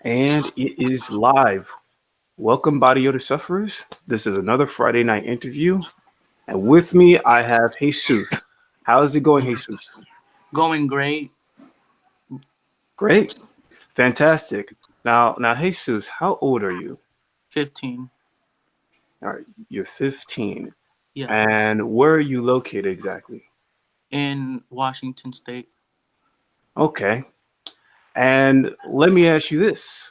And it is live. Welcome, body odor sufferers. This is another Friday night interview. And with me, I have Jesus. How is it going, Jesus? Going great. Great. Fantastic. Now, Jesus, how old are you? 15. All right, you're 15. Yeah. And where are you located exactly? In Washington State. Okay. And let me ask you this.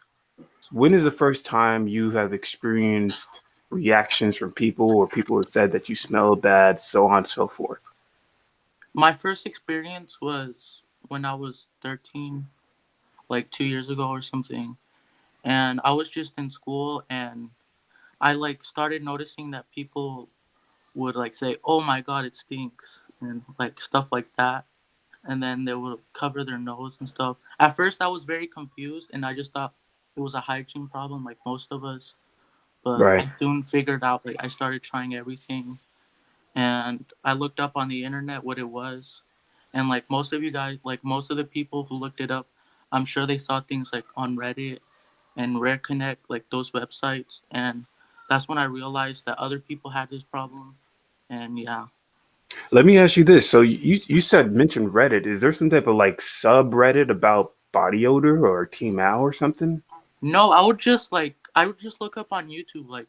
When is the first time you have experienced reactions from people or people have said that you smell bad, so on and so forth? My first experience was when I was 13, like 2 years ago or something. And I was just in school and I started noticing that people would say, "Oh my god, it stinks," and stuff like that. And then they would cover their nose and stuff. At first I was very confused and I just thought it was a hygiene problem like most of us. But I Right. soon figured out, I started trying everything and I looked up on the internet what it was. And most of you guys, most of the people who looked it up, I'm sure they saw things on Reddit and Rare Connect, those websites. And that's when I realized that other people had this problem. And yeah. Let me ask you this. So you said mentioned Reddit. Is there some type of like subreddit about body odor or TMAU or something? No, I would just look up on YouTube,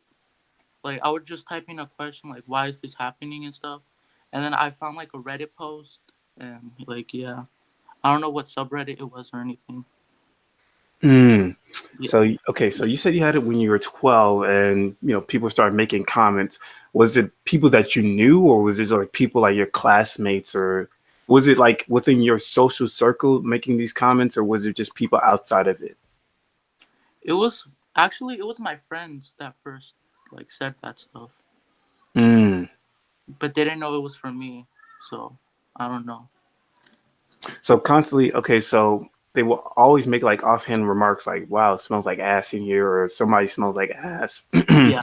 I would just type in a question why is this happening and stuff. And then I found a Reddit post and yeah. I don't know what subreddit it was or anything. Hmm. Yeah. So okay, so you said you had it when you were 12, and people started making comments. Was it people that you knew, or was it like people like your classmates, or was it like within your social circle making these comments, or was it just people outside of it? It was actually it was my friends that first said that stuff, Hmm. but they didn't know it was for me. So I don't know. So constantly, okay, so they will always make like offhand remarks like, "Wow, it smells like ass in here," or "Somebody smells like ass," Yeah.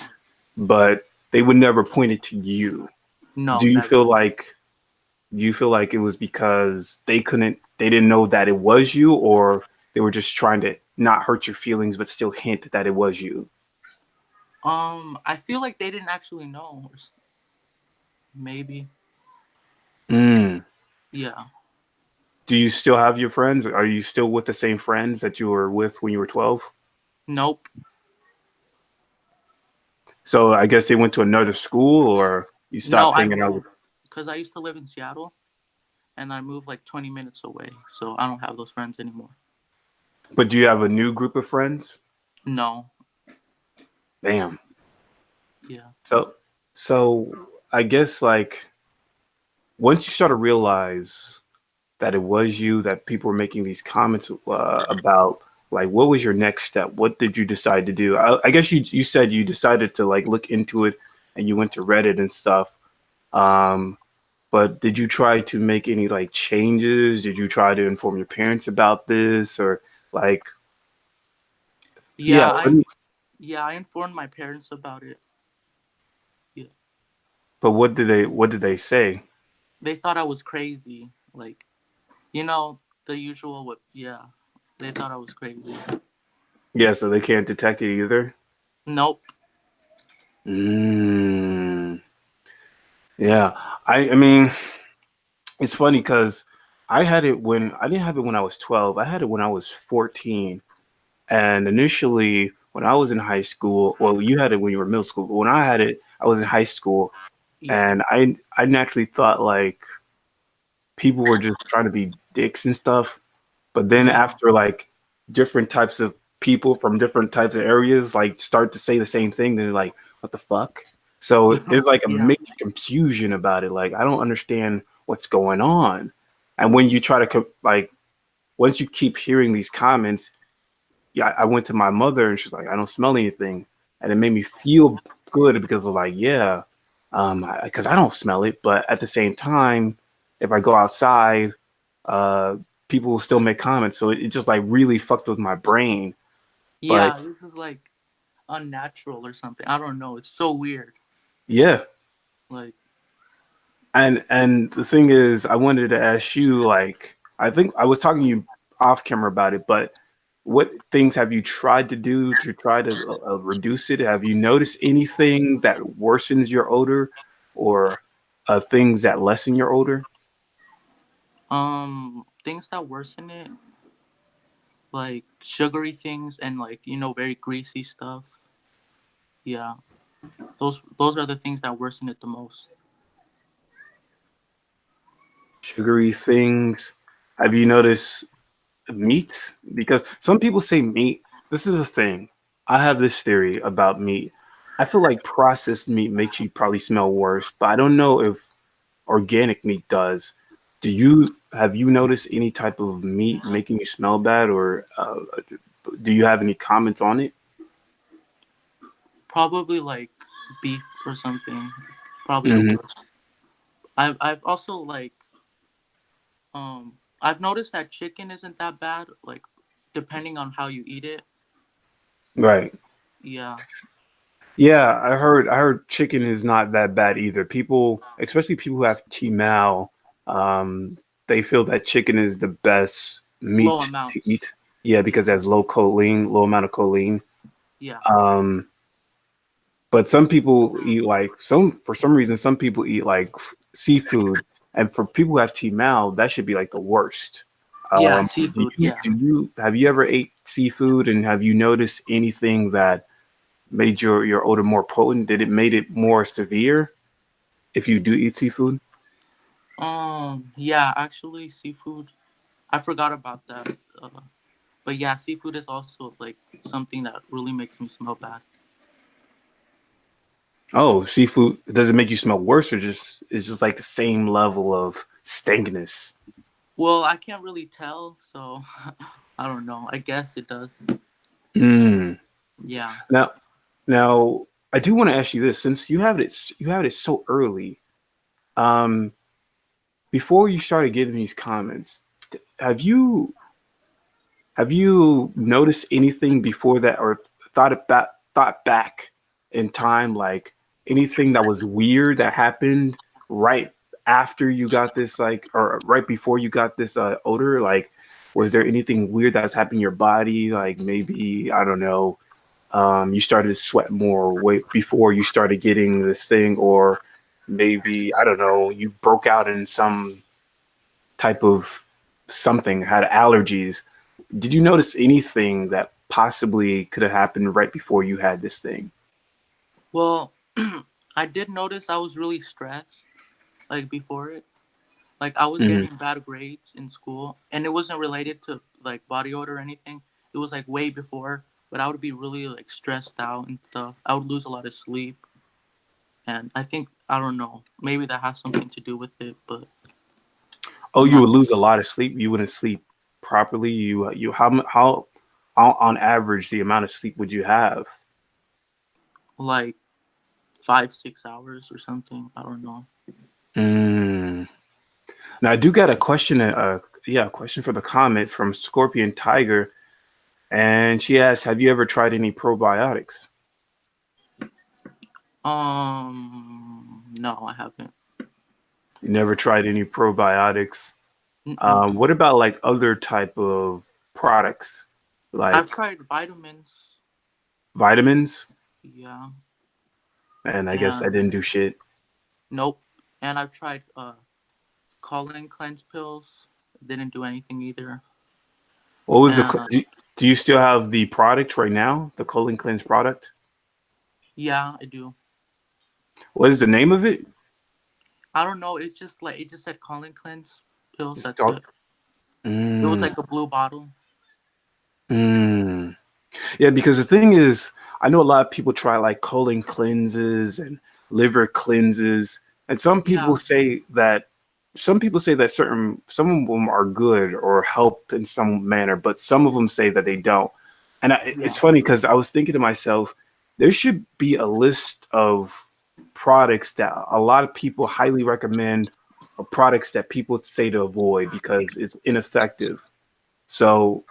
but they would never point it to you. No, Do you feel never. like it was because they didn't know that it was you, or they were just trying to not hurt your feelings but still hint that it was you? I feel like they didn't actually know. Maybe. Mm. Yeah. Do you still have your friends? Are you still with the same friends that you were with when you were 12? Nope. So I guess they went to another school, or you No, stopped I hanging out with. moved because I used to live in Seattle and I moved 20 minutes away, so I don't have those friends anymore. But do you have a new group of friends? No. Damn. Yeah. So, so I guess like once you start to realize that it was you, that people were making these comments about, like, what was your next step? What did you decide to do? I guess you said you decided to like look into it, and you went to Reddit and stuff. Um, but did you try to make any like changes? Did you try to inform your parents about this, or like, yeah? Yeah, Let me, I informed my parents about it. Yeah. but what did they say? They thought I was crazy. The usual what yeah. They thought I was crazy. Yeah, so they can't detect it either. Nope. Mm, yeah, I mean, it's funny because I didn't have it when I was 12. I had it when I was 14. And initially, when I was in high school, well, you had it when you were middle school, but when I had it, I was in high school, Yeah. and I naturally thought like people were just trying to be dicks and stuff. But then Yeah. after like different types of people from different types of areas like start to say the same thing, then they're like, what the fuck? So there's like a Yeah. major confusion about it. Like I don't understand what's going on. And when you try to like once you keep hearing these comments, yeah, I went to my mother and she's like, I don't smell anything, and it made me feel good because of like, yeah, because I don't smell it, but at the same time, if I go outside, uh, people will still make comments, so it just like really fucked with my brain. But Yeah, this is unnatural or something. I don't know. It's so weird. yeah, Like and the thing is, I wanted to ask you, like, I think I was talking to you off camera about it, but what things have you tried to do to try to reduce it? Have you noticed anything that worsens your odor, or things that lessen your odor? Things that worsen it, like sugary things and like very greasy stuff. Yeah, those are the things that worsen it the most. Sugary things. Have you noticed meat? Because some people say meat. This is the thing. I have this theory about meat. I feel like processed meat makes you probably smell worse, but I don't know if organic meat does. Have you noticed any type of meat making you smell bad, or do you have any comments on it? Probably like beef or something. Probably the Hmm. worst. I've also I've noticed that chicken isn't that bad, like depending on how you eat it. Right. Yeah. Yeah, I heard chicken is not that bad either. People, especially people who have TMAU, they feel that chicken is the best Low meat to amounts. eat. Yeah, because it has low amount of choline. Yeah. Um, but some people eat like for some reason some people eat like seafood, and for people who have TMAU, that should be like the worst. Yeah, Do seafood. you Yeah. do you have you ever ate seafood, and have you noticed anything that made your odor more potent? Did it made it more severe if you do eat seafood? Yeah, actually seafood. I forgot about that. But yeah, seafood is also like something that really makes me smell bad. Oh, seafood, does it make you smell worse, or just it's just like the same level of stankness? Well, I can't really tell, so I don't know. I guess it does. Mm. Yeah. Now, now I do want to ask you this, since you have it so early. Um, Before you started getting these comments, have you have you noticed anything before that, or thought back in time, like anything that was weird that happened right after you got this, like, or right before you got this odor? Like, was there anything weird that's happened in your body? Like maybe, I don't know, you started to sweat more way before you started getting this thing, or maybe, I don't know, you broke out in some type of something, had allergies. Did you notice anything that possibly could have happened right before you had this thing? Well, I did notice I was really stressed like before it. Like I was Hmm. getting bad grades in school and it wasn't related to like body odor or anything. It was like way before, but I would be really like stressed out and stuff. I would lose a lot of sleep and I think I don't know, maybe that has something to do with it, but Oh, I'm you not would lose a lot of sleep. You wouldn't sleep properly. You how on average the amount of sleep would you have? like 5 6 hours or something. I don't know. Mm. Now I do got a question. Yeah, a question for the comment from Scorpion Tiger, and she asks, "Have you ever tried any probiotics?" No, I haven't. You never tried any probiotics. Mm-mm. What about like other type of products, I've like tried vitamins. vitamins? Yeah. And I guess that And didn't do shit. nope. And I've tried colon cleanse pills. Didn't do anything either. What was the? And Do you still have the product right now? The colon cleanse product? yeah, I do. What is the name of it? I don't know. It's just like it just said colon cleanse pills. It's That's called. it. It was Mm, like a blue bottle. mm. Yeah, because the thing is, I know a lot of people try like colon cleanses and liver cleanses, and Yeah. some people say that some of them are good or help in some manner, but some of them say that they don't. And it's Yeah. funny because I was thinking to myself, there should be a list of products that a lot of people highly recommend, or products that people say to avoid because it's ineffective. So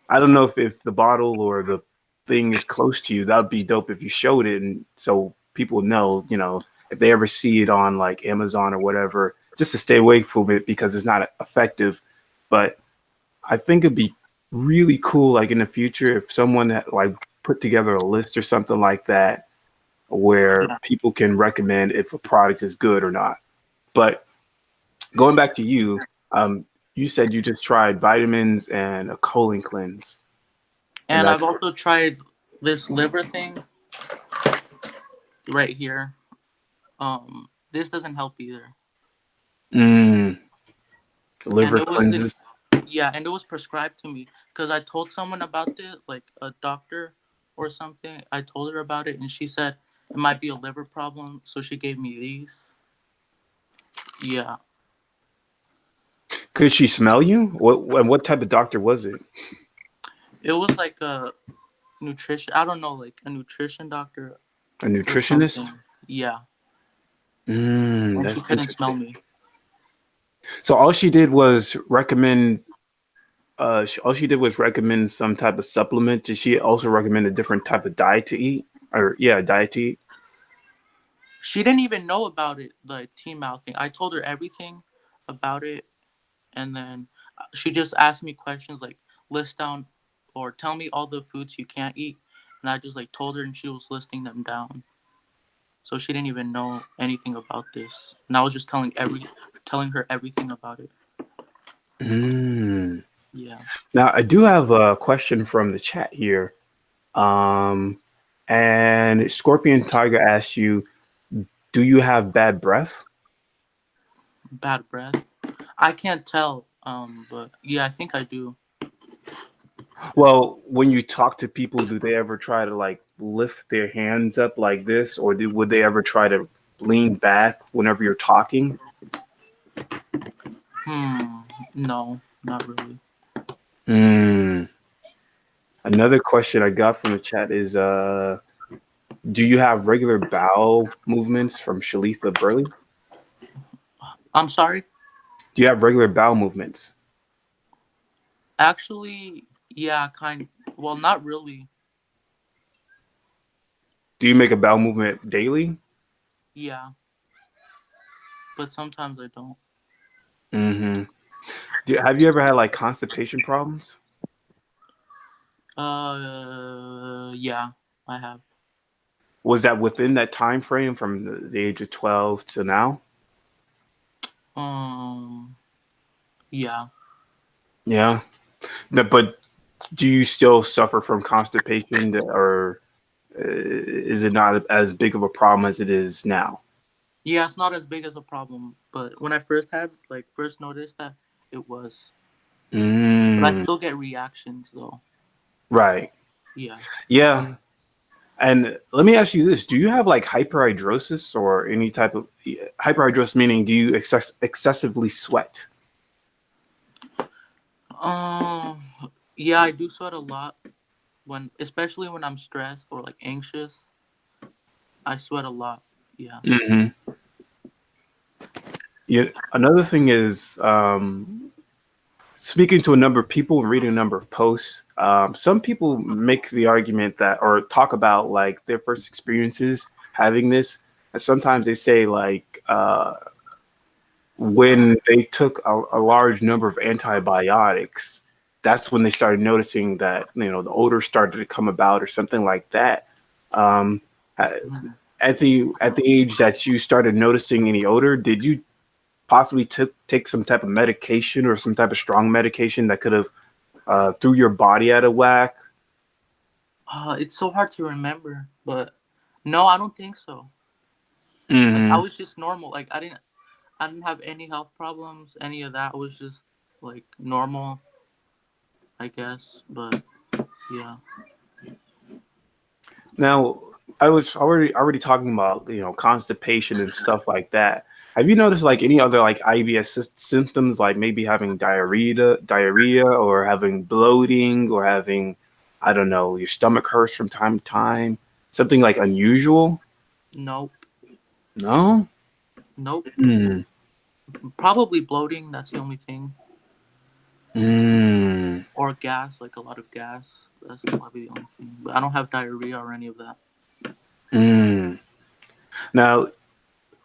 I don't know if the bottle or the thing is close to you. That would be dope if you showed it, and so people know, if they ever see it on like Amazon or whatever, just to stay away from it because it's not effective. But I think it'd be really cool, like in the future, if someone that like put together a list or something like that where Yeah. people can recommend if a product is good or not. But going back to you, you said you just tried vitamins and a colon cleanse, and And I've that's also tried this liver thing right here. This doesn't help either. mm, And liver it was cleanses. yeah, and it was prescribed to me because I told someone about it, like a doctor or something. I told her about it, and she said it might be a liver problem, so she gave me these. Yeah, Could she smell you? What type of doctor was it? it was like a nutrition. I don't know, like a nutrition doctor A or nutritionist? something. Yeah, and she That's couldn't smell interesting. me. So all she did was recommend. All she did was recommend some type of supplement. Did she also recommend a different type of diet to eat? Or yeah, diet to eat. She didn't even know about it, the TMAU thing. I told her everything about it, and then she just asked me questions like list down or tell me all the foods you can't eat, and I just like told her, and she was listing them down. So she didn't even know anything about this, and I was just telling her everything about it. Mm. Yeah, Now I do have a question from the chat here. Um, and Scorpion Tiger asks you, "Do you have bad breath?" bad breath. I can't tell, but yeah, I think I do. Well, when you talk to people, do they ever try to like lift their hands up like this, or would they ever try to lean back whenever you're talking? Hmm. No, not really. Mm. Another question I got from the chat is, do you have regular bowel movements from Shalitha Burley? I'm sorry. Do you have regular bowel movements? Actually, yeah, kind. Well, not really. Do you make a bowel movement daily? Yeah, but sometimes I don't. Mm-hmm. Have you ever had like constipation problems? Yeah, I have. Was that within that time frame from the age of 12 to now? Um, yeah. Yeah. But do you still suffer from constipation, or is it not as big of a problem as it is now? Yeah, it's not as big as a problem, but when I first first noticed that it was. But I Mm, still get reactions though. right. Yeah. Yeah. And let me ask you this: do you have like hyperhidrosis or any type of hyperhidrosis? Meaning, do you excessively sweat? Um, yeah, I do sweat a lot especially when I'm stressed or like anxious. I sweat a lot. Yeah. Hmm. Yeah. Another thing is, speaking to a number of people and reading a number of posts, some people make the argument that, or talk about like their first experiences having this. And sometimes they say like when they took a large number of antibiotics, that's when they started noticing that the odor started to come about or something like that. Um, at Mhm. at the age that you started noticing any odor, did you possibly take some type of medication or some type of strong medication that could have threw your body out of whack? It's so hard to remember, but no, I don't think so. Like I Hmm. was just normal. Like I didn't have any health problems, any of that. I was just like normal, I guess. But yeah. Now, I was already talking about constipation and stuff like that. Have you noticed like any other like IBS symptoms, like maybe having diarrhea, or having bloating, or having, I don't know, your stomach hurts from time to time, something like unusual? Nope. No. Nope. Hmm. Probably bloating, that's the only thing. Hmm. Or gas, like a lot of gas. That's probably the only thing. But I don't have diarrhea or any of that. Hmm. Now,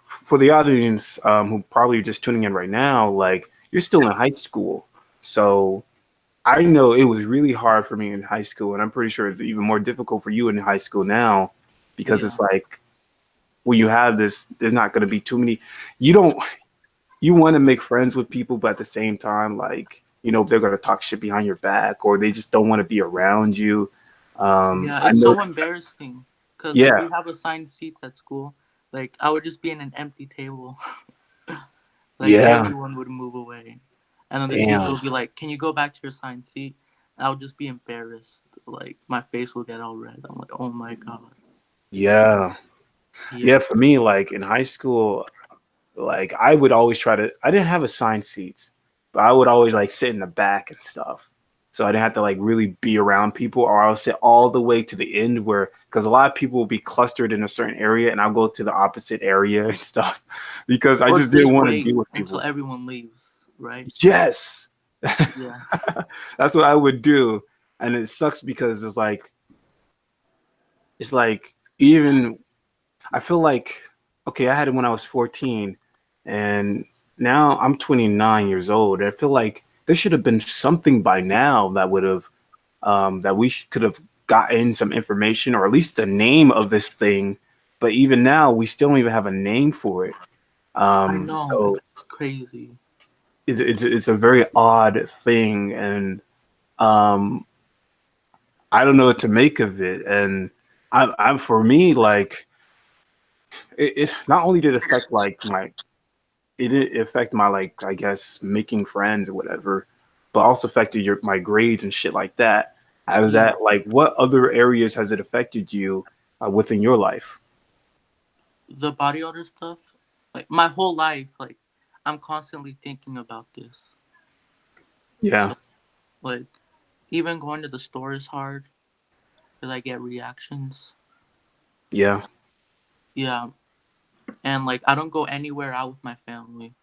for the audience who probably just tuning in right now, like you're still in high school, so I know it was really hard for me in high school, and I'm pretty sure it's even more difficult for you in high school now because Yeah. it's like when you have this, there's not going to be too many. You don't, you want to make friends with people, but at the same time, like, they're going to talk shit behind your back or they just don't want to be around you. Yeah, I it's know so it's, embarrassing because like yeah, we have assigned seats at school. Like I would just be in an empty table. Like yeah, everyone would move away, and then the teacher damn, would be like, "Can you go back to your assigned seat?" And I would just be embarrassed. Like my face will get all red. I'm like, "Oh my god." yeah. Yeah. Yeah, for me, like in high school, like I would always try to, I didn't have assigned seats, but I would always like sit in the back and stuff. So I didn't have to like really be around people, or I'll sit all the way to the end where, because a lot of people will be clustered in a certain area and I'll go to the opposite area and stuff because I Or just didn't just want to wait deal with until people. everyone leaves, right? Yes. Yeah. That's what I would do. And it sucks because it's like even I feel like, okay, I had it when I was 14 and now I'm 29 years old. I feel like there should have been something by now that would have, that we could have gotten some information or at least the name of this thing. But even now, we still don't even have a name for it. I know. So It's crazy. it's a very odd thing. And um, I don't know what to make of it. And I'm for me, like, it not only did it affect like it didn't affect my like I guess making friends or whatever, but also affected my grades and shit like that. Has Yeah. that like what other areas has it affected you within your life? The body odor stuff, like my whole life, like I'm constantly thinking about this. Yeah, So like even going to the store is hard because I get reactions. yeah. Yeah, and like I don't go anywhere out with my family,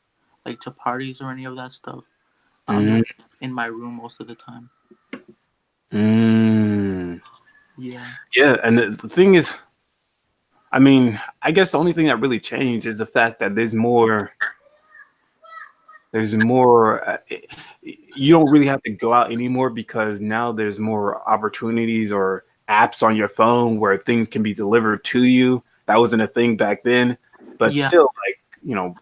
like to parties or any of that stuff. I'm Mm, just in my room most of the time. mm. Yeah. Yeah, and the thing is, I mean, I guess the only thing that really changed is the fact that there's more you don't really have to go out anymore because now there's more opportunities or apps on your phone where things can be delivered to you. That wasn't a thing back then, but Yeah. still, like,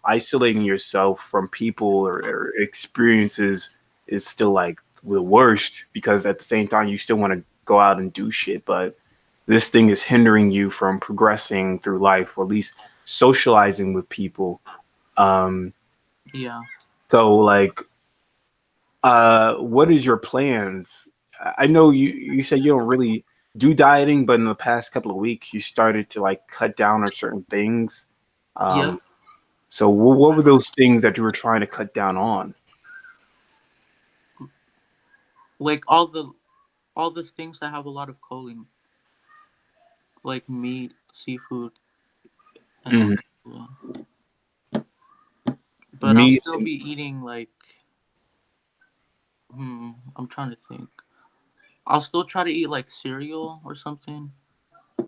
isolating yourself from people or experiences is still like the worst because at the same time you still want to go out and do shit, but this thing is hindering you from progressing through life or at least socializing with people. um Yeah. so like what is your plans? I know you said you don't really do dieting, but in the past couple of weeks you started to like cut down on certain things. Yep. Um, so what were those things that you were trying to cut down on? Like all the things that have a lot of choline, like meat, seafood, and all. Mhm. Yeah. But I'll Me, still be eating like I'm trying to think. I'll still try to eat like cereal or something.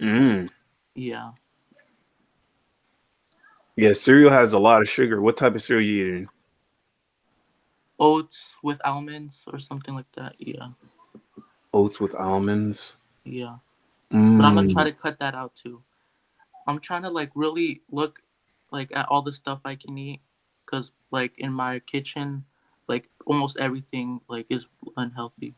mm, Yeah. yeah, cereal has a lot of sugar. What type of cereal you eating? Oats with almonds or something like that. Yeah. Oats with almonds. Yeah. But I'm gonna try Mm, to cut that out too. I'm trying to like really look like at all the stuff I can eat, cause like in my kitchen, like almost everything like is unhealthy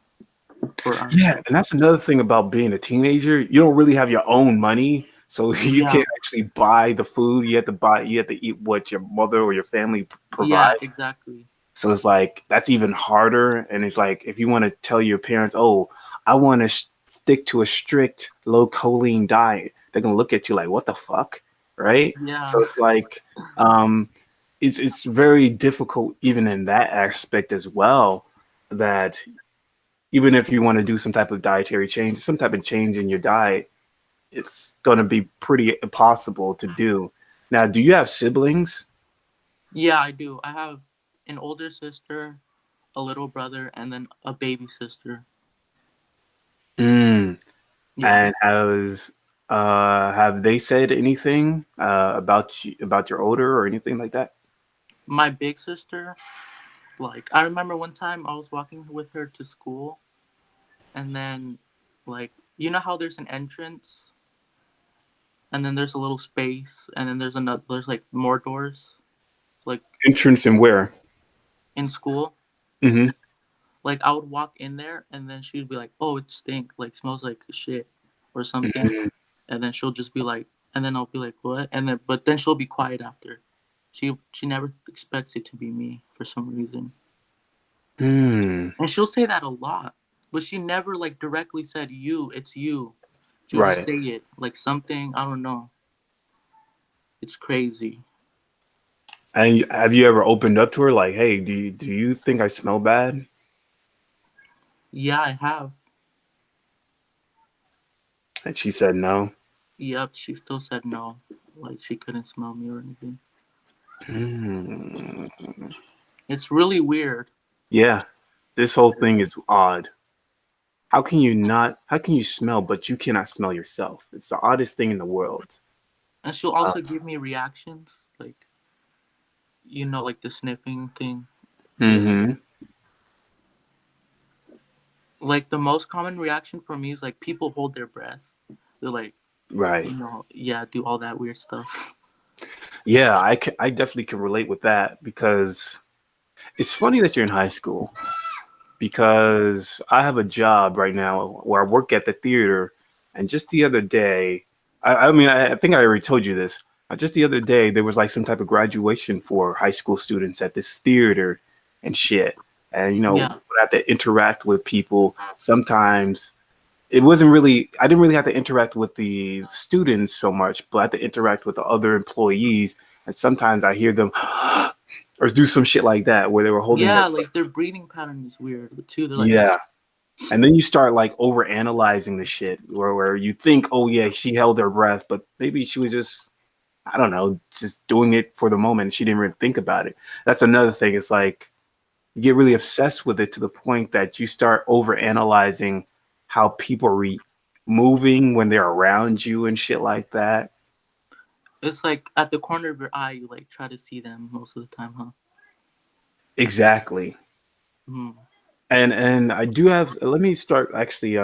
or yeah, unhealthy. and that's another thing about being a teenager. You don't really have your own money, so you Yeah. can't actually buy the food. You have to eat what your mother or your family Yeah. provide. Exactly. So it's like that's even harder. And it's like if you want to tell your parents, "Oh, I want to stick to a strict low choline diet," they're gonna look at you like, "What the fuck?" Right? Yeah. So it's like um, it's very difficult even in that aspect as well. That even if you want to do some type of dietary change, some type of change in your diet, it's gonna be pretty impossible to do. Now, do you have siblings? Yeah, I do. I have an older sister, a little brother, and then a baby sister. Mm. Yeah. And have they said anything about your odor or anything like that? My big sister, Like I remember one time I was walking with her to school, and then like you know how there's an entrance, and then there's a little space, and then there's like more doors, like Entrance and where? in school. Mm-hmm. Like I would walk in there, and then she'd be like, "Oh, it stink. Like smells like shit, or something." And then she'll just be like, and then I'll be like, "What?" And then but then she'll be quiet after. She never expects it to be me for some reason, Mm. and she'll say that a lot, but she never like directly said you. It's you. She'll just Right. say it like something. I don't know. It's crazy. And have you ever opened up to her like, hey, do you think I smell bad? Yeah, I have. And she said no. Yep, she still said no. Like she couldn't smell me or anything. Mm. It's really weird. Yeah, this whole thing is odd. How can you smell, but you cannot smell yourself? It's the oddest thing in the world. And she'll Uh, also give me reactions, like like the sniffing thing. Yeah. mm-hmm. Like the most common reaction for me is like people hold their breath. They're like, Right. yeah, do all that weird stuff. Yeah, I definitely can relate with that because it's funny that you're in high school because I have a job right now where I work at the theater, and just the other day, I mean, I think I already told you this. Just the other day, there was like some type of graduation for high school students at this theater and shit. And Yeah. I have to interact with people. Sometimes it wasn't really, I didn't really have to interact with the students so much, but I had to interact with the other employees. And sometimes I hear them or do some shit like that where they were holding their Yeah, breath. like their breathing pattern is weird too. They're like, Yeah. And then you start like over analyzing the shit where you think, oh yeah, she held her breath, but maybe she was just, I don't know, just doing it for the moment. She didn't really think about it. That's another thing. It's like you get really obsessed with it to the point that you start over analyzing how people are moving when they're around you and shit like that. it's like at the corner of your eye, you like try to see them most of the time, huh? Exactly. Mm. And I do have, let me start actually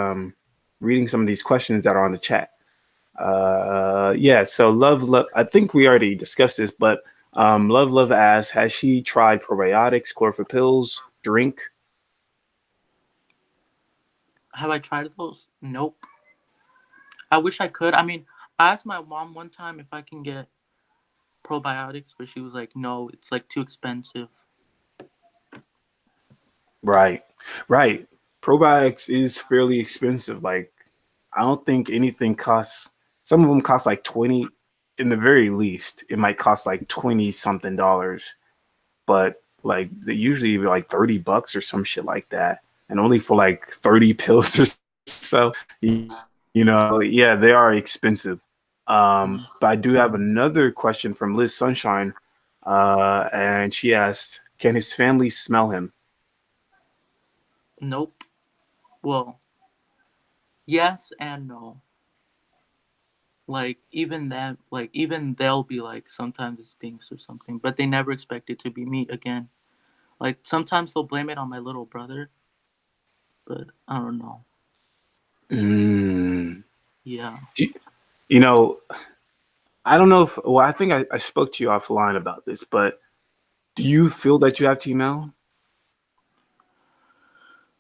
reading some of these questions that are on the chat. Yeah, so love, I think we already discussed this, but love asks, has she tried probiotics, chlorophyll pills, drink? Have I tried those? Nope. I wish I could. I mean, I asked my mom one time if I can get probiotics, but she was like, "No, it's like too expensive." Right, right. Probiotics is fairly expensive. Like, I don't think anything costs, some of them cost like 20, in the very least, it might cost like 20 something dollars, but like they usually be like $30 or some shit like that, and only for like 30 pills or so. Yeah, they are expensive. Mm. But I do have another question from Liz Sunshine, and she asked, "Can his family smell him?" Nope. Well, yes and no. Like even that, like even they'll be like, sometimes it stinks or something, but they never expect it to be me again. Like sometimes they'll blame it on my little brother, but I don't know. Mm. Yeah. Do you know, I don't know if, well, I think I spoke to you offline about this, but do you feel that you have TMAO?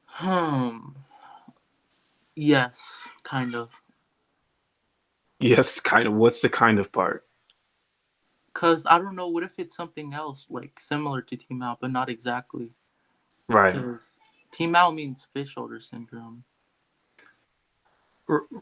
Hmm. Yes, kind of. Yes, kind of. What's the kind of part? Cause I don't know. What if it's something else, like similar to TMAU, but not exactly? Right. Cause TMAU means fish shoulder syndrome.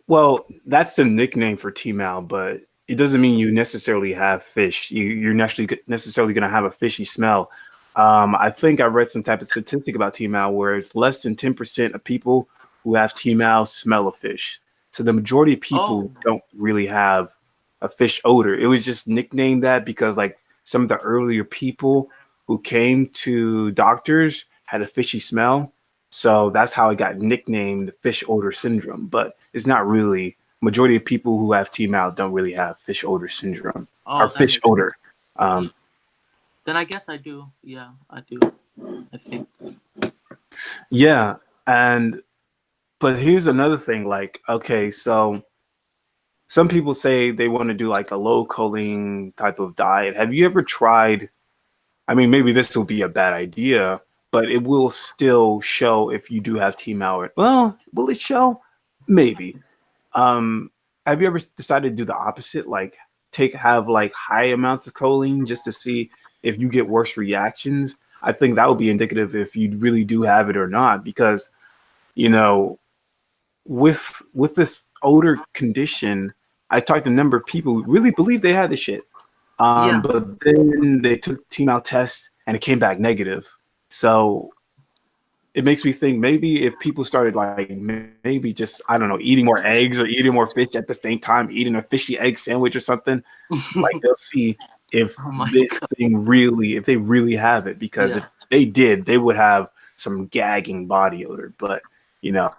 Well, that's the nickname for T-Mal, but it doesn't mean you necessarily have fish. You're necessarily going to have a fishy smell. I think I read some type of statistic about T-Mal where it's less than 10% of people who have T-Mal smell a fish. So the majority of people Oh. don't really have a fish odor. It was just nicknamed that because like some of the earlier people who came to doctors had a fishy smell. So that's how it got nicknamed fish odor syndrome. But it's not really. Majority of people who have TMAO don't really have fish odor syndrome or Oh, that fish makes sense. odor. Um, Then I guess I do. Yeah, I do. I think. Yeah, and but here's another thing. Like, okay, so some people say they want to do like a low choline type of diet. Have you ever tried? I mean, maybe this will be a bad idea, but it will still show if you do have TMAU. Well, will it show? Maybe. Um, have you ever decided to do the opposite? Like have like high amounts of choline just to see if you get worse reactions? I think that would be indicative if you really do have it or not, because you know, with this odor condition, I talked to a number of people who really believe they had the shit. Yeah. But then they took TMAU tests and it came back negative. So it makes me think maybe if people started like maybe just I don't know eating more eggs or eating more fish at the same time, eating a fishy egg sandwich or something, like they'll see if Oh my this god. thing really if they really have it. Because Yeah. if they did, they would have some gagging body odor. But you know,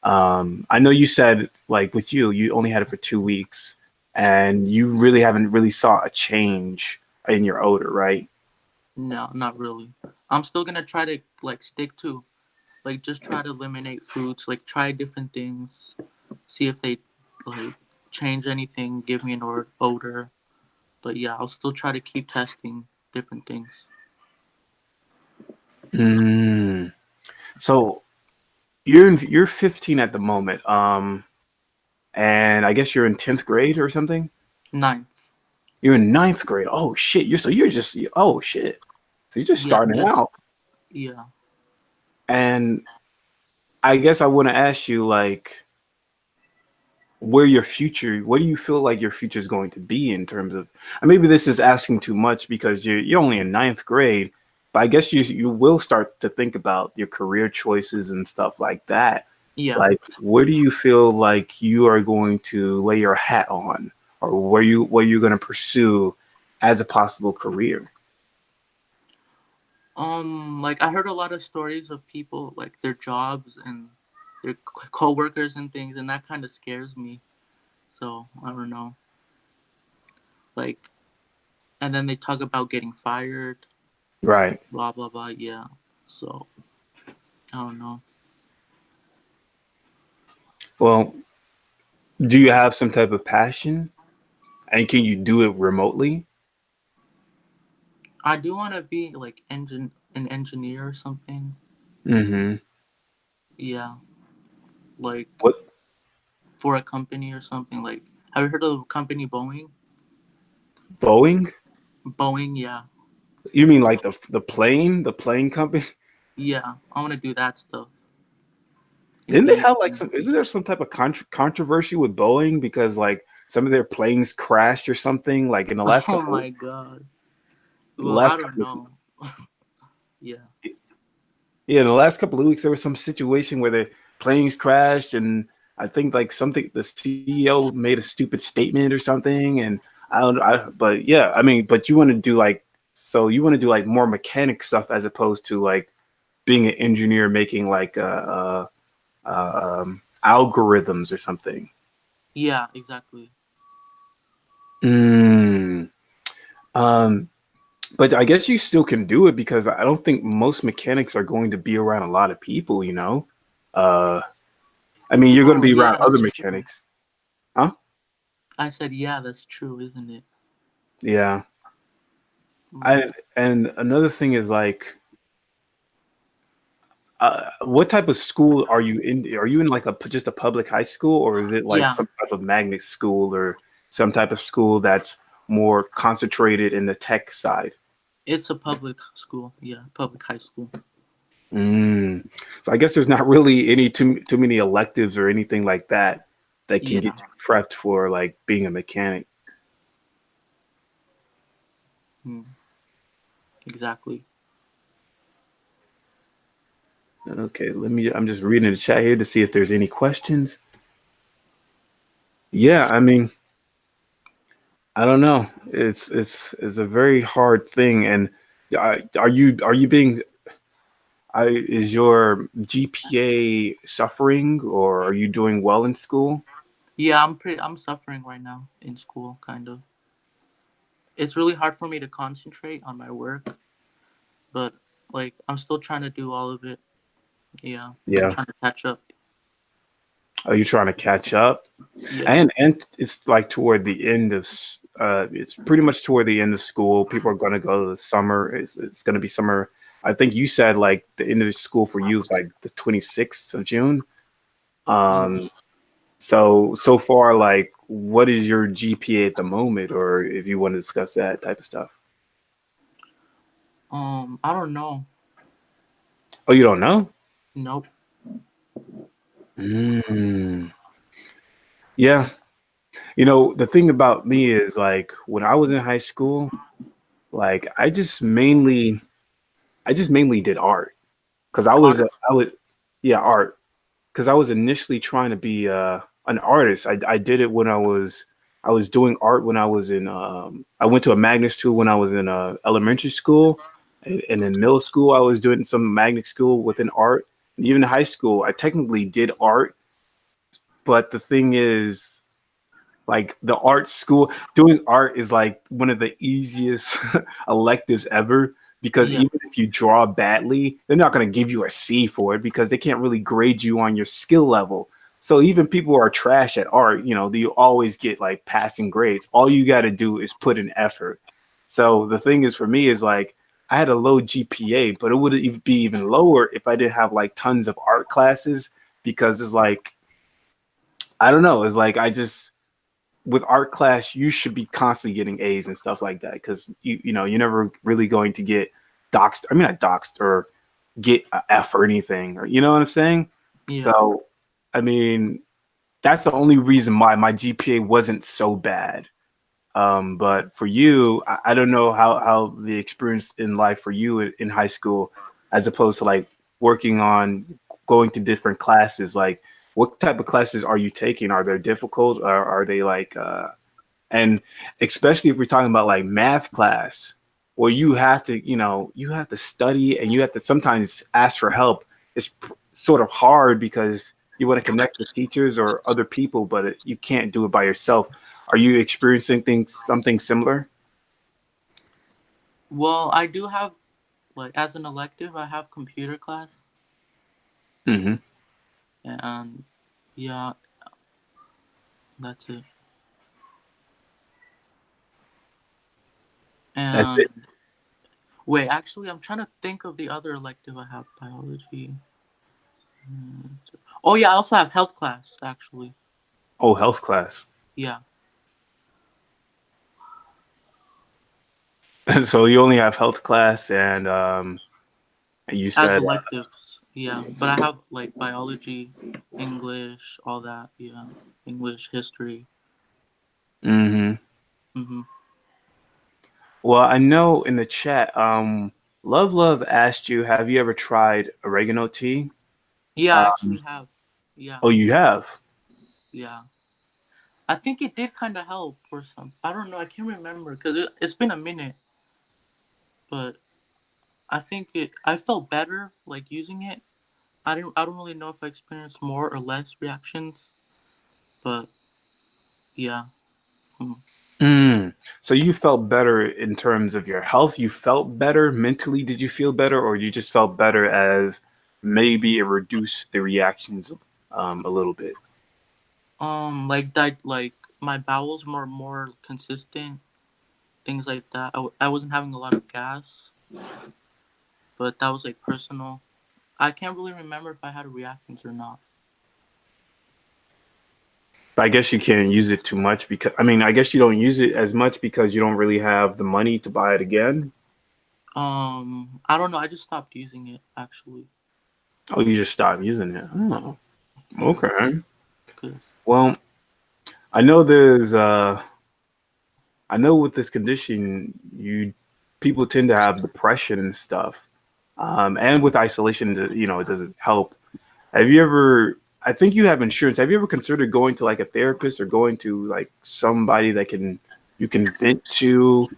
I know you said like with you only had it for 2 weeks, and you really haven't really saw a change in your odor, right? No, not really. I'm still gonna try to like stick to like just try to eliminate foods, like try different things, see if they like change anything, give me an odor. But yeah, I'll still try to keep testing different things. Mm. So you're 15 at the moment, and I guess you're in 10th grade or something. Ninth. You're in ninth grade. Oh shit! You're just oh shit. So you're just Yeah, starting just out, yeah. and I guess I want to ask you like where your future. What do you feel like your future is going to be in terms of? And maybe this is asking too much because you're only in ninth grade, but I guess you will start to think about your career choices and stuff like that. Yeah. Like, where do you feel like you are going to lay your hat on, or what you're going to pursue as a possible career? Like I heard a lot of stories of people like their jobs and their co-workers and things, and that kind of scares me. So I don't know. Like, and then they talk about getting fired, Right. blah blah blah. Yeah. So I don't know. Well, do you have some type of passion, and can you do it remotely? I do want to be like an engineer or something. Mm-hmm. Yeah, like What for a company or something. Like, have you heard of the company Boeing? Boeing? Boeing, yeah, You mean like the plane company? yeah. I want to do that stuff. Didn't they have like Aviation. some? Isn't there some type of controversy with Boeing because like some of their planes crashed or something? Like in the last Oh couple of my weeks, god. the Well, I last don't couple of know. Yeah. yeah, in the last couple of weeks there was some situation where the planes crashed, and I think like something the CEO made a stupid statement or something, and I don't. But yeah, I mean, but you want to do like you want to do like more mechanic stuff as opposed to like being an engineer making like algorithms or something. Yeah, exactly. Mm. Um, but I guess you still can do it because I don't think most mechanics are going to be around a lot of people, you know? Uh, I mean, you're going to Oh, be yeah, around other that's true. mechanics, huh? I said, yeah, that's true, isn't it? Yeah. Mm. I and another thing is like, what type of school are you in? Are you in like just a public high school, or is it like Yeah, some type of magnet school or some type of school that's more concentrated in the tech side? it's a public school. Yeah, public high school. Mm. So I guess there's not really any too many electives or anything like that that can Yeah, get you prepped for like being a mechanic. mm, exactly. Okay, I'm just reading the chat here to see if there's any questions. Yeah, I mean, I don't know. It's a very hard thing, and are you being is your GPA suffering, or are you doing well in school? Yeah, I'm suffering right now in school, kind of. It's really hard for me to concentrate on my work, but Like I'm still trying to do all of it. Yeah, like Yeah. trying to catch up. Are you trying to catch up? Yeah. And it's like toward the end of it's pretty much toward the end of school. People are going to go to the summer. It's going to be summer. I think you said like the end of school for you is like the 26th of June. Mm. Um, so far, like, what is your GPA at the moment, or if you want to discuss that type of stuff? I don't know. Oh, you don't know? Nope. Mm. Yeah. The thing about me is like when I was in high school, like I just mainly did art because Art. I was yeah, art because I was initially trying to be an artist. I did it when I was doing art when I was in I went to a magnet school when I was in elementary school, and in middle school I was doing some magnet school within art. And even in high school, I technically did art, but the thing is, like the art school, doing art is like one of the easiest electives ever because Yeah. even if you draw badly, they're not going to give you a C for it because they can't really grade you on your skill level. So even people who are trash at art, they always get like passing grades. All you got to do is put in effort. So the thing is for me is like I had a low GPA, but it would be even lower if I didn't have like tons of art classes because it's like I don't know, it's like I just with art class, you should be constantly getting A's and stuff like that because you're never really going to get doxed. I mean, not doxed or get a F or anything, or you know what I'm saying. Yeah. So, I mean, that's the only reason why my GPA wasn't so bad. But for you, I don't know how the experience in life for you in high school, as opposed to like working on going to different classes. Like, what type of classes are you taking? Are they difficult, or are they like and especially if we're talking about like math class, where you have to study and you have to sometimes ask for help. It's sort of hard because you want to connect with teachers or other people, but you can't do it by yourself. Are you experiencing something similar? Well, I do have like as an elective, I have computer class, Hmm. and yeah, that's it. That's it. And wait, actually, I'm trying to think of the other elective I have. Biology. Mm. Oh yeah, I also have health class actually. Oh, health class. Yeah, So you only have health class, and you as said, electives. Yeah, but I have like biology, English, all that. Yeah, English, history. hmm. Hmm. Well, I know in the chat, Love asked you, have you ever tried oregano tea? Yeah, I Um, actually have. Yeah, oh, you have. yeah. I think it did kind of help or some. I don't know. I can't remember because it's been a minute, but I think it. I felt better like using it. I didn't. I don't really know if I experienced more or less reactions, but yeah. Mm. Mm. So you felt better in terms of your health. You felt better mentally. Did you feel better, or you just felt better as maybe it reduced the reactions a little bit? Like that. Like my bowels were more consistent. Things like that. I wasn't having a lot of gas, but that was like personal. I can't really remember if I had reactions or not. I guess you can't use it too much because I mean, I guess you don't use it as much because you don't really have the money to buy it again. I don't know. I just stopped using it actually. Oh, you just stopped using it. Oh, Yeah. okay. Cause Well, I know there's I know with this condition, you people tend to have depression and stuff, and with isolation, it doesn't help. Have you ever? I think you have insurance. Have you ever considered going to like a therapist or going to like somebody that you can vent to?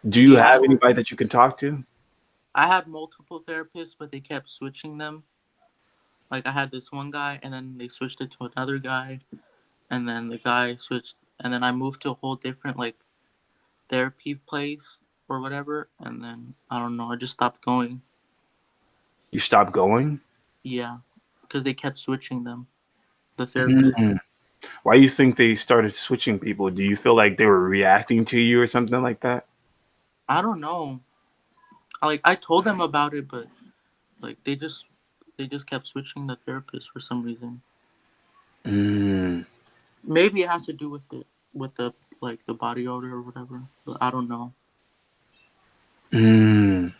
Do you yeah, have anybody that you can talk to? I had multiple therapists, but they kept switching them. Like I had this one guy, and then they switched it to another guy, and then the guy switched, and then I moved to a whole different like therapy place or whatever, and then I don't know. I just stopped going. You stopped going? Yeah, because they kept switching them, the therapist. Mm. Why do you think they started switching people? Do you feel like they were reacting to you or something like that? I don't know. Like I told them about it, but like they just kept switching the therapist for some reason. Mm. Maybe it has to do with the like the body odor or whatever. But I don't know. Mm.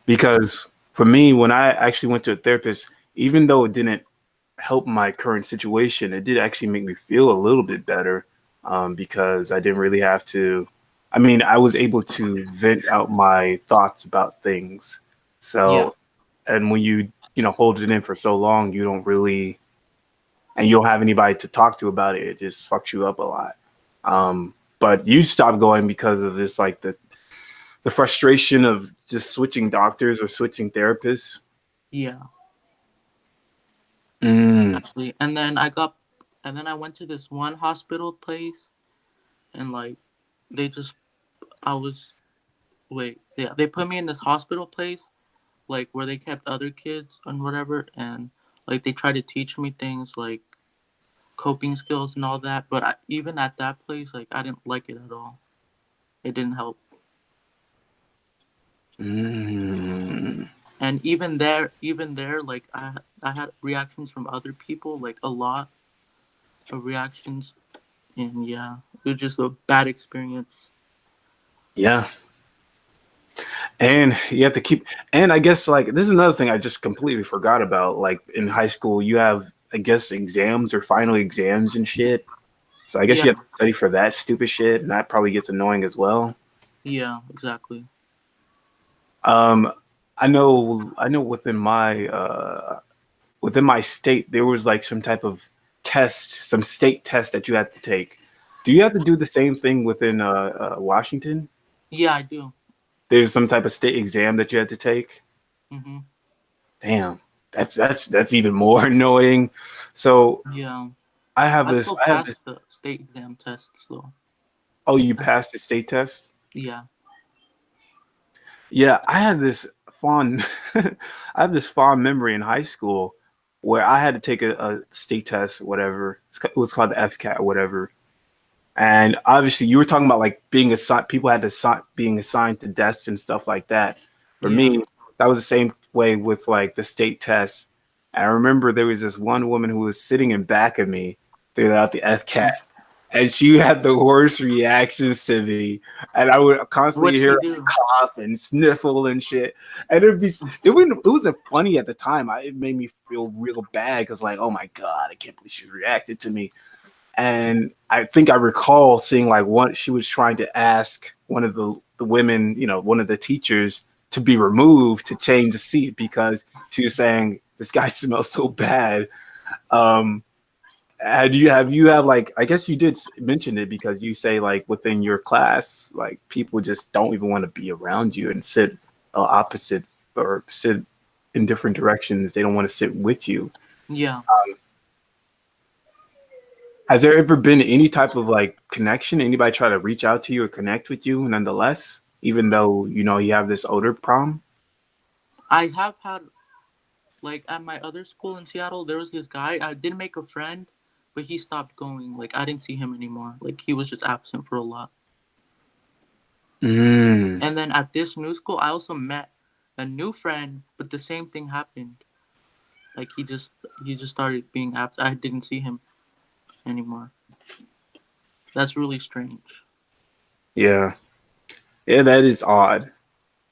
Because for me, when I actually went to a therapist, even though it didn't help my current situation, it did actually make me feel a little bit better, because I didn't really have to. I mean, I was able to vent out my thoughts about things. Yeah, So, and when you hold it in for so long, you don't really, and you don't have anybody to talk to about it. It just fucks you up a lot. But you stopped going because of this, like the frustration of just switching doctors or switching therapists. yeah, Mm. exactly. And then I went to this one hospital place, and like they just I was wait yeah they put me in this hospital place like where they kept other kids and whatever, and like they tried to teach me things like coping skills and all that. But even at that place, like I didn't like it at all. It didn't help. Mm. And even there, like I had reactions from other people, like a lot of reactions, and yeah, it was just a bad experience. Yeah. And you have to keep, and I guess like this is another thing I just completely forgot about. Like in high school, you have, I guess, exams or final exams and shit. So I guess you Yeah, have to study for that stupid shit, and that probably gets annoying as well. yeah, exactly. Um, I know within my state there was like some type of test, some state test that you had to take. Do you have to do the same thing within Washington? Yeah, I do. There's some type of state exam that you had to take. Mhm. Damn, that's even more annoying. So Yeah, I have I this. still I have this. passed the state exam tests though. Oh, you passed the state test? Yeah, Yeah, I had this fond. I have this fond memory in high school where I had to take a state test, whatever. It was called the FCAT, or whatever. And obviously, you were talking about like being assigned. People had to being assigned to desks and stuff like that. For yeah. me, that was the same way with like the state test. And I remember there was this one woman who was sitting in back of me throughout the FCAT, and she had the worst reactions to me. And I would constantly What'd hear she her do? cough and sniffle and shit. And it wasn't funny at the time. It made me feel real bad because like, oh my god, I can't believe she reacted to me. And I think I recall seeing like one she was trying to ask one of the women, one of the teachers to be removed to change the seat because she was saying this guy smells so bad. Um, have like I guess you did mention it because you say like within your class like people just don't even want to be around you and sit opposite or sit in different directions. They don't want to sit with you. Yeah. Has there ever been any type of like connection? Anybody try to reach out to you or connect with you nonetheless, even though you have this odor problem? I have had like at my other school in Seattle, there was this guy. I did make a friend, but he stopped going. Like I didn't see him anymore. Like he was just absent for a lot. Mm, And then at this new school, I also met a new friend, but the same thing happened. Like he just started being absent. I didn't see him anymore. That's really strange. yeah, yeah, that is odd.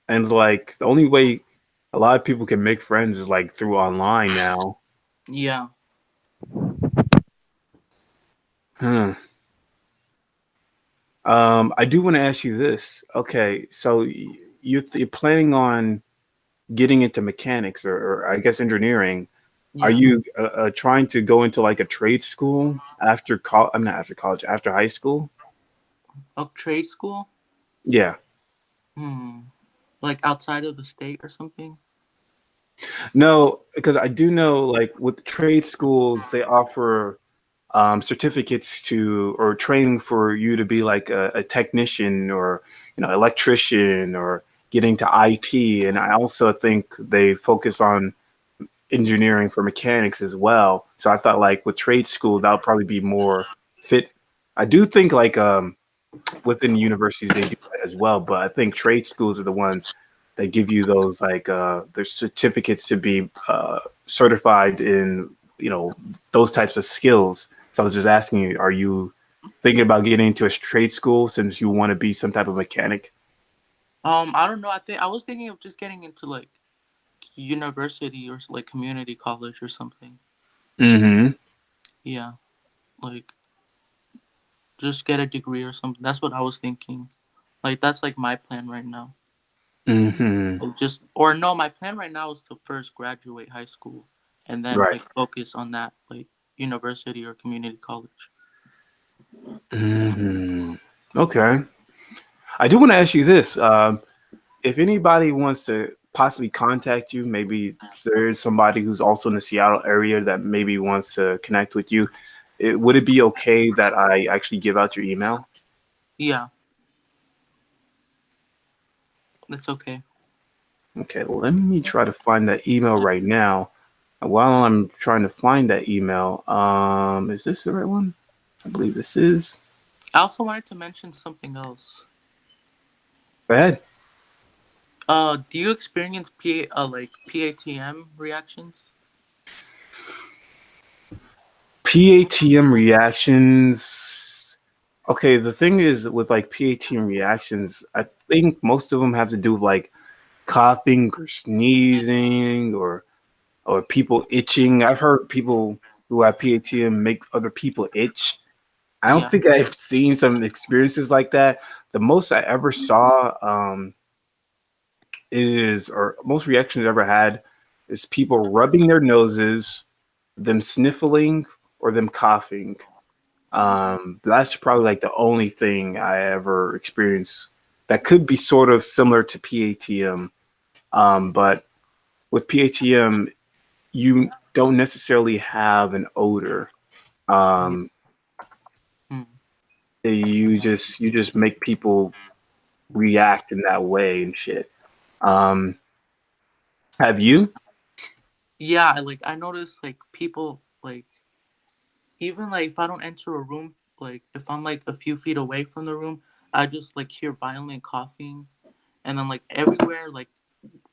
And like the only way a lot of people can make friends is like through online now. Yeah. Huh. I do want to ask you this. Okay, so you're planning on getting into mechanics or I guess engineering. Are Yeah. you trying to go into like a trade school after college? I'm not after college, after high school. Oh, trade school? Yeah. Hmm. Like outside of the state or something? No, because I do know like with trade schools, they offer certificates to or training for you to be like a technician or electrician or getting to IT, and I also think they focus on engineering for mechanics as well. So I thought like with trade school that would probably be more fit. I do think like within universities they do that as well, but I think trade schools are the ones that give you those like their certificates to be certified in those types of skills. So I was just asking you, are you thinking about getting into a trade school since you want to be some type of mechanic? I don't know. I think I was thinking of just getting into like university or like community college or something. Mm-hmm. Yeah, like just get a degree or something. That's what I was thinking. Like that's like my plan right now. Mm-hmm. Like just or no, my plan right now is to first graduate high school and then Right. like focus on that like university or community college. Mm-hmm. Okay. I do want to ask you this. If anybody wants to possibly contact you, maybe there is somebody who's also in the Seattle area that maybe wants to connect with you, would it be okay that I actually give out your email? Yeah, that's okay. Okay, let me try to find that email right now. While I'm trying to find that email, is this the right one? I believe this is. I also wanted to mention something else. Go ahead. Do you experience PATM reactions? PATM reactions. Okay, the thing is with like PATM reactions, I think most of them have to do with like coughing or sneezing or people itching. I've heard people who have PATM make other people itch. I don't Yeah, think I've seen some experiences like that. The most I ever saw is, or most reactions I ever had, is people rubbing their noses, them sniffling, or them coughing. That's probably like the only thing I ever experienced that could be sort of similar to PATM. But with PATM, you don't necessarily have an odor. yeah. Um, Hmm. you just make people react in that way and shit. Um, have you? Yeah. I notice like people like even like if I don't enter a room, like if I'm like a few feet away from the room, I just like hear violent coughing, and then like everywhere, like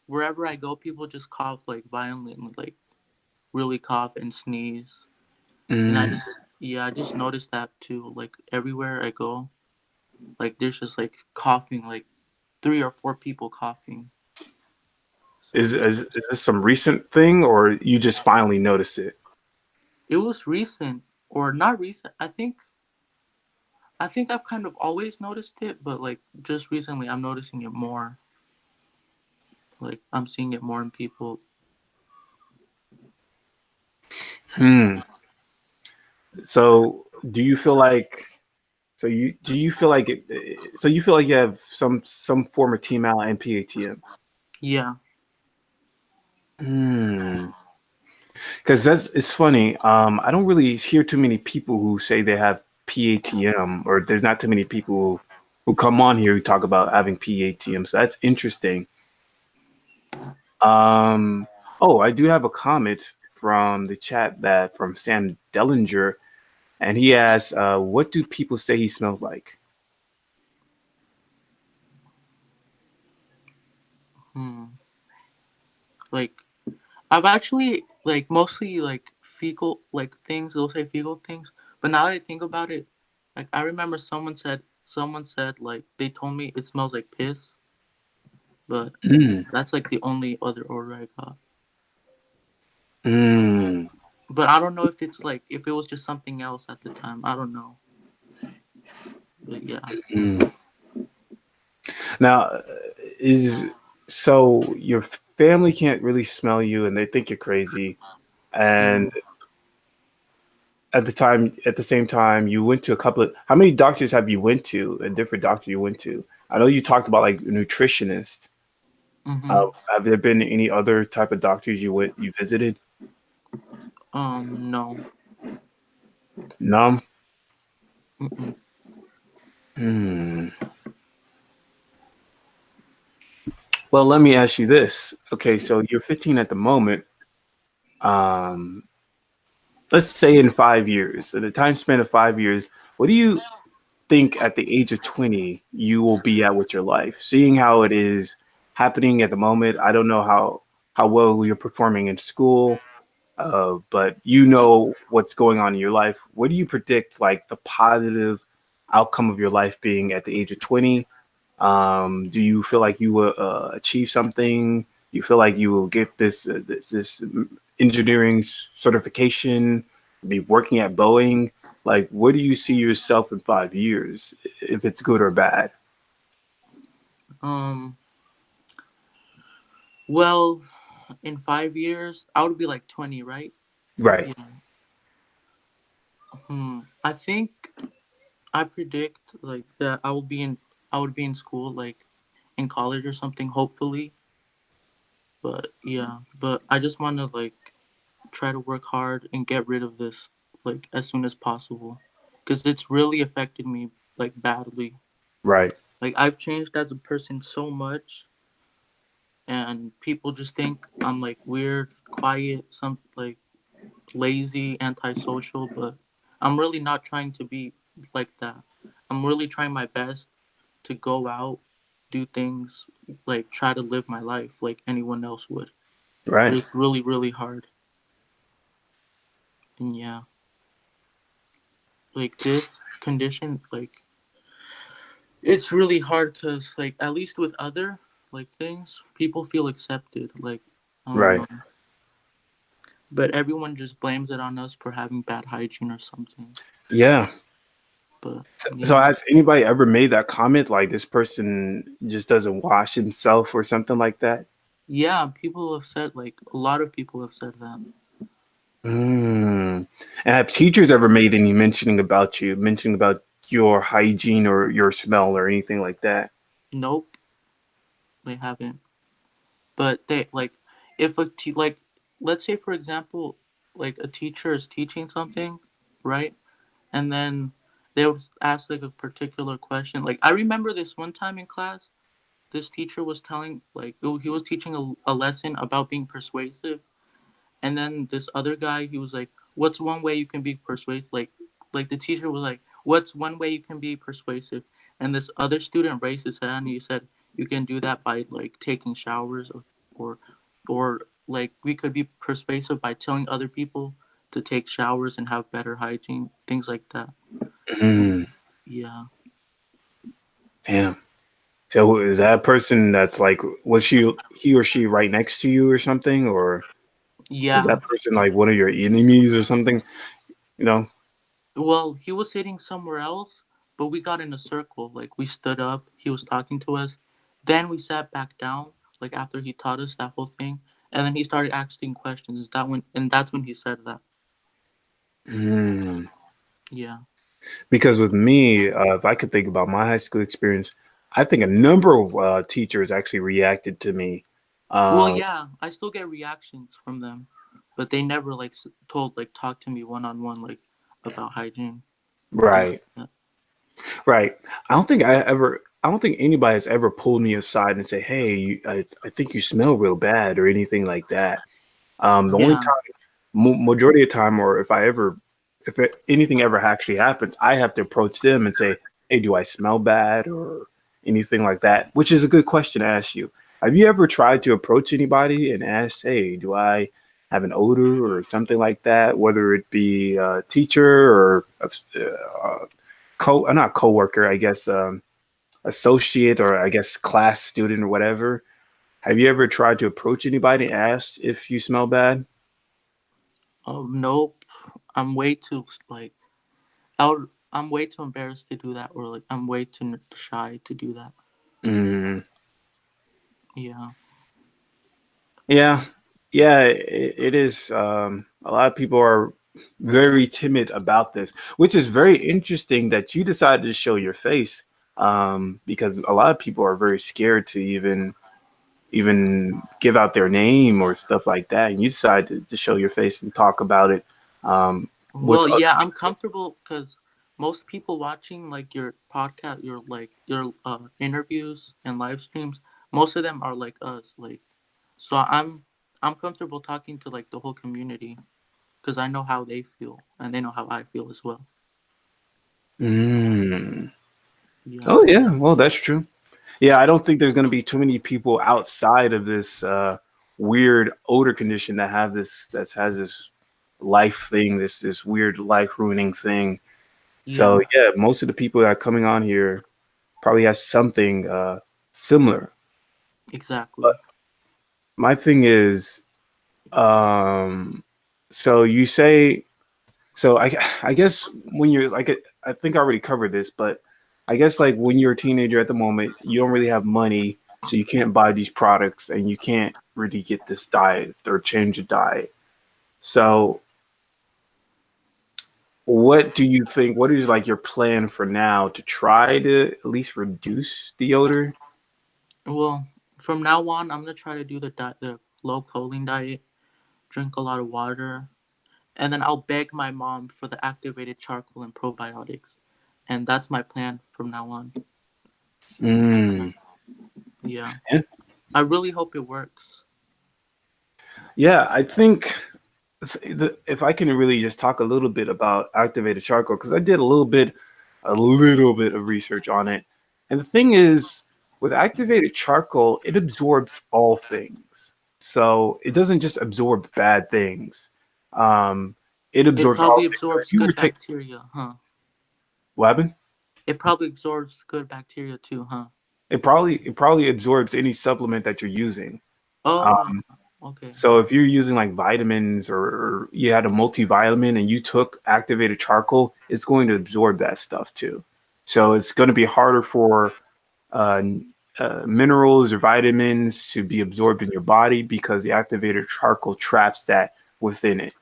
wherever I go, people just cough like violently, like really cough and sneeze, and Mm. I just noticed that too. Like everywhere I go, like there's just like coughing, like three or four people coughing. Is, So is is this some recent thing, or you just finally noticed it? it was recent or not recent. I think I've kind of always noticed it, but like just recently I'm noticing it more. Like I'm seeing it more in people. Hmm. So, do you feel like do you feel like so you feel like you have some form of TMAU and PATM? Yeah. Hmm. Because that's it's funny. I don't really hear too many people who say they have PATM, or there's not too many people who come on here who talk about having PATM. So that's interesting. Um, oh, I do have a comment from the chat that from Sam Dellinger, and he asks, "What do people say he smells like?" Hmm. Like I've actually like mostly like fecal like things. They'll say fecal things, but now that I think about it, like I remember someone said like they told me it smells like piss, but Mm, that's like the only other order I got. mm, But I don't know if it's like if it was just something else at the time. I don't know. But yeah. mm. Now, is so your family can't really smell you, and they think you're crazy, Yeah. and at the same time, you went to a couple of, how many doctors have you went to, a different doctor you went to? I know you talked about like a nutritionist. Mhm. Have there been any other type of doctors you visited? No. No. Mm-mm. Hmm. Well, let me ask you this. Okay, so you're 15 at the moment. Um, let's say in 5 years, in a time span of 5 years, what do you think at the age of 20 you will be at with your life? Seeing how it is happening at the moment, I don't know how well you're performing in school, but you know what's going on in your life. What do you predict like the positive outcome of your life being at the age of 20? Do you feel like you will achieve something? Do you feel like you will get this engineering certification? Be working at Boeing? Like, where do you see yourself in 5 years, if it's good or bad? Um, well, in 5 years, I would be like 20, right? Right, Yeah. I think I predict like that I would be in school, like in college or something, hopefully. But yeah, but I just want to like try to work hard and get rid of this like as soon as possible, because it's really affected me like badly. right, Like I've changed as a person so much, and people just think I'm like weird, quiet, some like lazy, antisocial, but I'm really not trying to be like that. I'm really trying my best to go out, do things, like try to live my life like anyone else would. But right. it's really, really hard. And yeah, like this condition, like it's really hard because, like, at least with other like things, people feel accepted. Like, I don't Right. know, but everyone just blames it on us for having bad hygiene or something. Yeah. But So yeah, has anybody ever made that comment like this person just doesn't wash himself or something like that? yeah, people have said like a lot of people have said that. Mm. And have teachers ever made any mentioning about your hygiene or your smell or anything like that? Nope, they haven't. But they like if like let's say for example, like a teacher is teaching something, right? And then they would ask like a particular question. Like I remember this one time in class, this teacher was telling like he was teaching a lesson about being persuasive, and then this other guy, he was like, "What's one way you can be persuasive?" Like the teacher was like, "What's one way you can be persuasive?" And this other student raised his hand and he said, "You can do that by like taking showers, or, or like we could be persuasive by telling other people to take showers and have better hygiene, things like that." Mm. Yeah, Damn. So is that person that's like, was he or she right next to you or something, or is yeah. that person like one of your enemies or something? You know? Well, he was sitting somewhere else, but we got in a circle. Like we stood up, he was talking to us. Then we sat back down, like after he taught us that whole thing, and then he started asking questions. Is that when and that's when he said that. Mm. Yeah. Because with me, if I could think about my high school experience, I think a number of teachers actually reacted to me. Well, Uh, yeah, I still get reactions from them, but they never like talk to me one on one like about hygiene, things right. like that. Right. I don't think anybody has ever pulled me aside and say, "Hey, I think you smell real bad" or anything like that. The only Yeah, time, majority of the time, or if anything ever actually happens, I have to approach them and say, "Hey, do I smell bad?" or anything like that, which is a good question to ask you. Have you ever tried to approach anybody and ask, "Hey, do I have an odor or something like that?" Whether it be a teacher or not coworker, I guess, associate or I guess class student or whatever. Have you ever tried to approach anybody and asked if you smell bad? nope. I'm way too like I'm way too embarrassed to do that, or like I'm way too shy to do that. Mm, Yeah. yeah, yeah, it is. A lot of people are very timid about this, which is very interesting that you decided to show your face. Because a lot of people are very scared to even give out their name or stuff like that, and you decide to show your face and talk about it with Well, other yeah, I'm people. comfortable because most people watching like your podcast, your interviews and live streams, Most of them are like us, like so I'm comfortable talking to like the whole community because I know how they feel and they know how I feel as well. Mm. Yeah. Oh yeah, well that's true. Yeah, I don't think there's going to be too many people outside of this weird odor condition that have this that has this life thing, this weird life ruining thing. So Yeah, yeah, most of the people that are coming on here probably has something similar. But exactly. my thing is, um, so you say, so I guess when you're like, I think I already covered this, but I guess like when you're a teenager at the moment, you don't really have money, so you can't buy these products and you can't really get this diet or change a diet. So what do you think? What is like your plan for now to try to at least reduce the odor? Well, from now on, I'm gonna try to do the low choline diet, drink a lot of water, and then I'll beg my mom for the activated charcoal and probiotics, and that's my plan from now on. Mm. Yeah, Yeah, I really hope it works. yeah, I think if I can really just talk a little bit about activated charcoal, because I did a little bit of research on it. And the thing is, with activated charcoal, it absorbs all things. So it doesn't just absorb bad things. Um, it It absorbs all probably things. So if absorbs you were good to take bacteria, huh? what happened? It probably absorbs good bacteria too, huh? It probably absorbs any supplement that you're using. Oh, Um, okay. So if you're using like vitamins or you had a multivitamin and you took activated charcoal, it's going to absorb that stuff too. So it's going to be harder for uh, minerals or vitamins to be absorbed in your body because the activated charcoal traps that within it.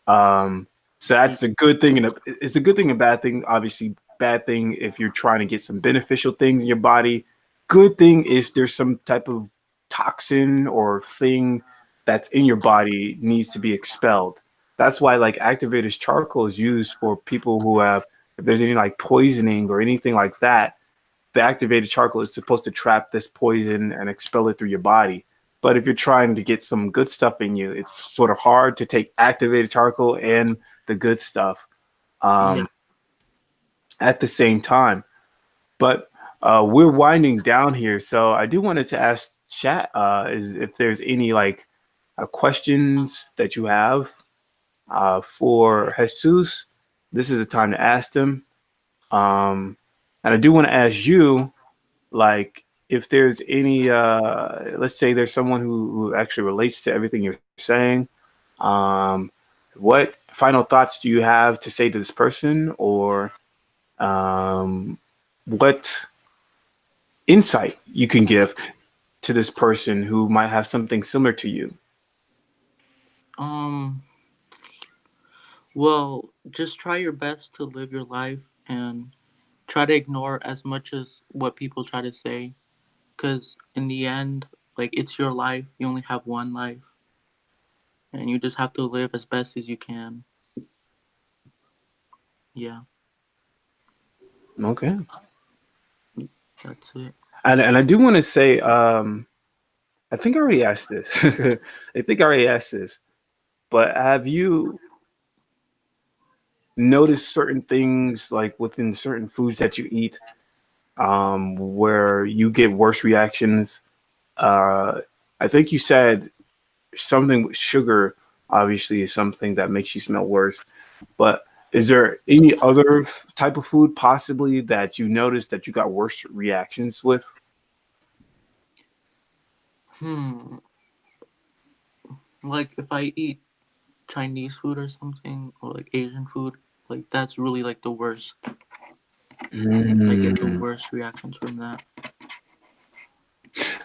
Um, so Y- that's a good thing, and it's a good thing and bad thing. Obviously, bad thing if you're trying to get some beneficial things in your body. Good thing if there's some type of toxin or thing that's in your body needs to be expelled. That's why like activated charcoal is used for people who have if there's any like poisoning or anything like that, the activated charcoal is supposed to trap this poison and expel it through your body. But if you're trying to get some good stuff in you, it's sort of hard to take activated charcoal and the good stuff Yeah. um, at the same time. But we're winding down here, so I do wanted to ask chat is if there's any like questions that you have for Jesus. This is a time to ask them. And I do want to ask you like if there's any let's say there's someone who actually relates to everything you're saying, um what final thoughts do you have to say to this person, or what insight you can give to this person who might have something similar to you? Um. Well, just try your best to live your life and try to ignore as much as what people try to say, because in the end, like it's your life. You only have one life, and you just have to live as best as you can. Yeah, Okay. that's it. And I do want to say I think I already asked this. I think I already asked this, but have you noticed certain things like within certain foods that you eat where you get worse reactions? Uh, I think you said something with sugar, obviously, is something that makes you smell worse. But is there any other type of food possibly that you noticed that you got worse reactions with? Hmm. Like if I eat Chinese food or something, or like Asian food, like that's really like the worst. I get the Mm. worst reactions from that.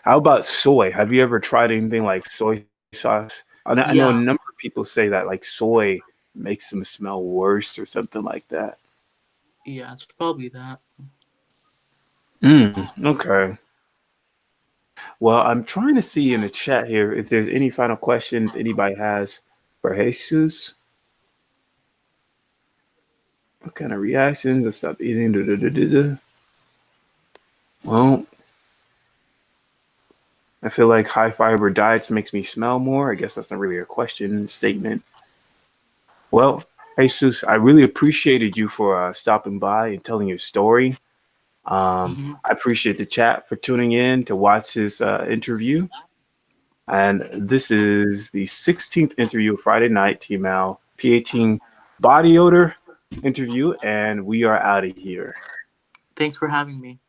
How about soy? Have you ever tried anything like soy sauce? I know a Yeah, number of people say that like soy makes them smell worse or something like that. yeah, it's probably that. Okay. Well, I'm trying to see in the chat here if there's any final questions anybody has for Jesus. What kind of reactions? I stop eating. Da, da, da, da, da. Well, I feel like high fiber diets makes me smell more. I guess that's not really a question, statement. Well, Jesus, I really appreciated you for stopping by and telling your story. Hmm. I appreciate the chat for tuning in to watch this interview. And this is the 16th interview of Friday Night TMAU P18 Body Odor interview, and we are out of here. Thanks for having me.